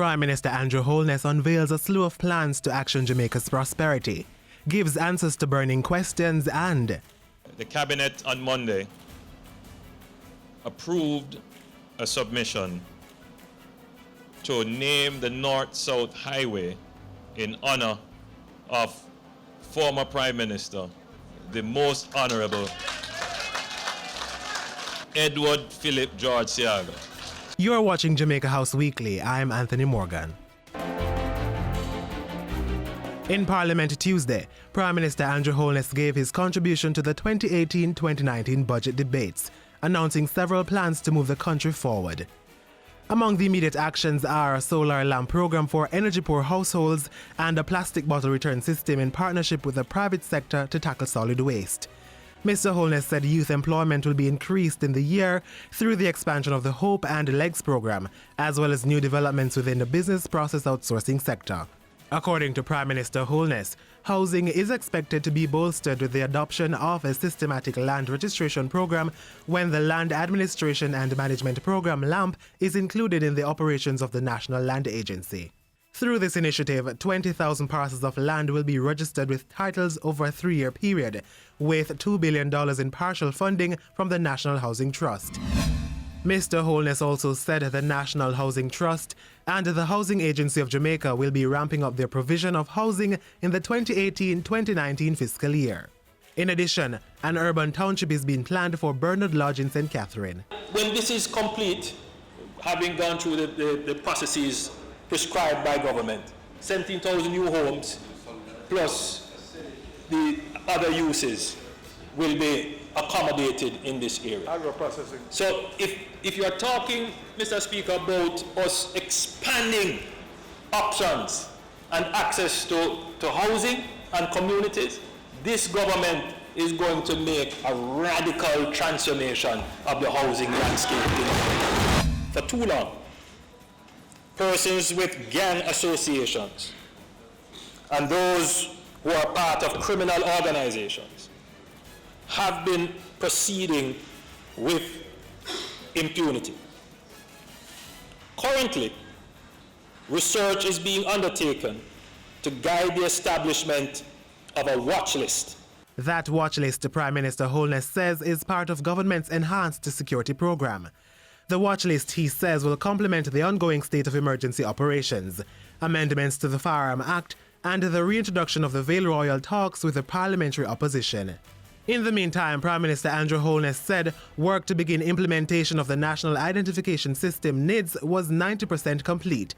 Prime Minister Andrew Holness unveils a slew of plans to action Jamaica's prosperity, gives answers to burning questions, and the Cabinet on Monday approved a submission to name the North-South Highway in honor of former Prime Minister, the Most Honorable Edward Philip George Seaga. You're watching Jamaica House Weekly. I'm Anthony Morgan. In Parliament Tuesday, Prime Minister Andrew Holness gave his contribution to the 2018-2019 budget debates, announcing several plans to move the country forward. Among the immediate actions are a solar lamp program for energy-poor households and a plastic bottle return system in partnership with the private sector to tackle solid waste. Mr. Holness said youth employment will be increased in the year through the expansion of the Hope and Legs program, as well as new developments within the business process outsourcing sector. According to Prime Minister Holness, housing is expected to be bolstered with the adoption of a systematic land registration program when the Land Administration and Management Program (LAMP) is included in the operations of the National Land Agency. Through this initiative, 20,000 parcels of land will be registered with titles over a 3-year period, with $2 billion in partial funding from the National Housing Trust. Mr. Holness also said the National Housing Trust and the Housing Agency of Jamaica will be ramping up their provision of housing in the 2018-2019 fiscal year. In addition, an urban township is being planned for Bernard Lodge in St. Catherine. When this is complete, having gone through the processes prescribed by government, 17,000 new homes plus the other uses will be accommodated in this area. Agro-processing. So if you are talking, Mr. Speaker, about us expanding options and access to housing and communities, this government is going to make a radical transformation of the housing landscape. For too long, persons with gang associations and those who are part of criminal organizations have been proceeding with impunity. Currently, research is being undertaken to guide the establishment of a watch list. That watch list, Prime Minister Holness says, is part of government's enhanced security program. The watch list, he says, will complement the ongoing state of emergency operations, amendments to the Firearm Act, and the reintroduction of the Vale Royal talks with the parliamentary opposition. In the meantime, Prime Minister Andrew Holness said work to begin implementation of the National Identification System (NIDS) was 90% complete.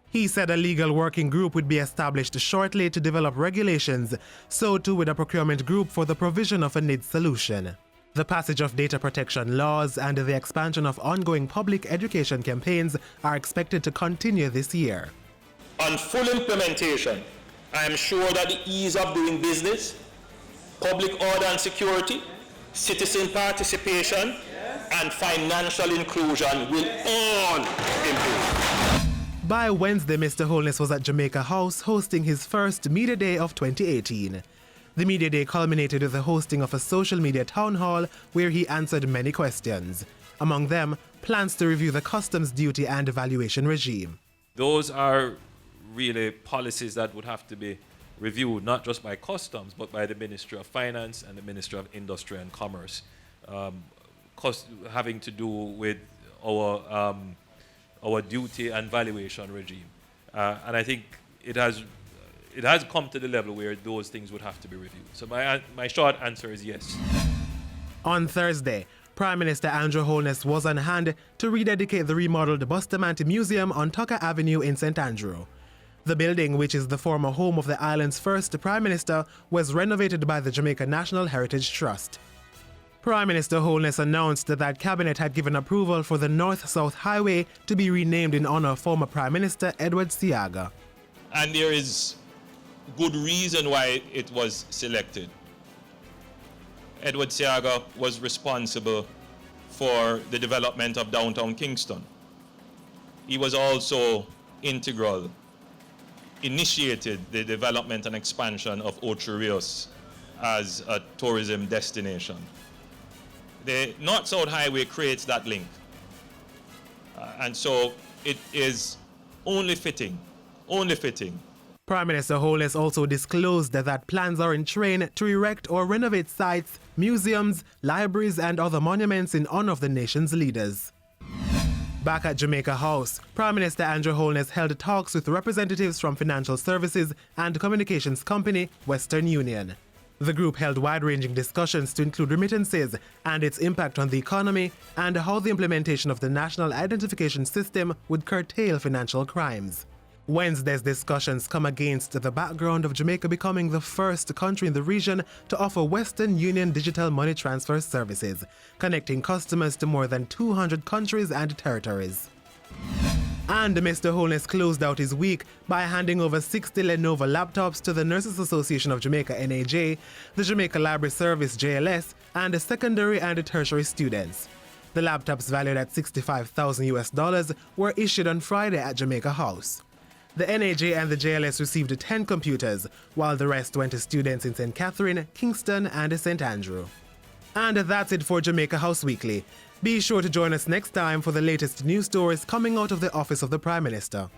He said a legal working group would be established shortly to develop regulations, so too with a procurement group for the provision of a NIDS solution. The passage of data protection laws and the expansion of ongoing public education campaigns are expected to continue this year. On full implementation, I am sure that the ease of doing business, public order and security, citizen participation, and financial inclusion will all improve. By Wednesday, Mr. Holness was at Jamaica House hosting his first Media Day of 2018. The Media Day culminated with the hosting of a social media town hall where he answered many questions. Among them, plans to review the customs duty and valuation regime. Those are really policies that would have to be reviewed not just by customs but by the Ministry of Finance and the Ministry of Industry and Commerce, having to do with our duty and valuation regime. And I think it has come to the level where those things would have to be reviewed. So my short answer is yes. On Thursday, Prime Minister Andrew Holness was on hand to rededicate the remodeled Bustamante Museum on Tucker Avenue in St. Andrew. The building, which is the former home of the island's first Prime Minister, was renovated by the Jamaica National Heritage Trust. Prime Minister Holness announced that Cabinet had given approval for the North-South Highway to be renamed in honor of former Prime Minister Edward Seaga. And there is good reason why it was selected. Edward Seaga was responsible for the development of downtown Kingston. He was also integral, initiated the development and expansion of Ocho Rios as a tourism destination. The North-South Highway creates that link. And so it is Only fitting. Only fitting. Prime Minister Holness also disclosed that plans are in train to erect or renovate sites, museums, libraries and other monuments in honor of the nation's leaders. Back at Jamaica House, Prime Minister Andrew Holness held talks with representatives from financial services and communications company Western Union. The group held wide-ranging discussions to include remittances and its impact on the economy and how the implementation of the National Identification System would curtail financial crimes. Wednesday's discussions come against the background of Jamaica becoming the first country in the region to offer Western Union digital money transfer services, connecting customers to more than 200 countries and territories. And Mr. Holness closed out his week by handing over 60 Lenovo laptops to the Nurses Association of Jamaica NAJ, the Jamaica Library Service JLS, and secondary and tertiary students. The laptops valued at $65,000 were issued on Friday at Jamaica House. The NAJ and the JLS received 10 computers, while the rest went to students in St. Catherine, Kingston, and St. Andrew. And that's it for Jamaica House Weekly. Be sure to join us next time for the latest news stories coming out of the office of the Prime Minister.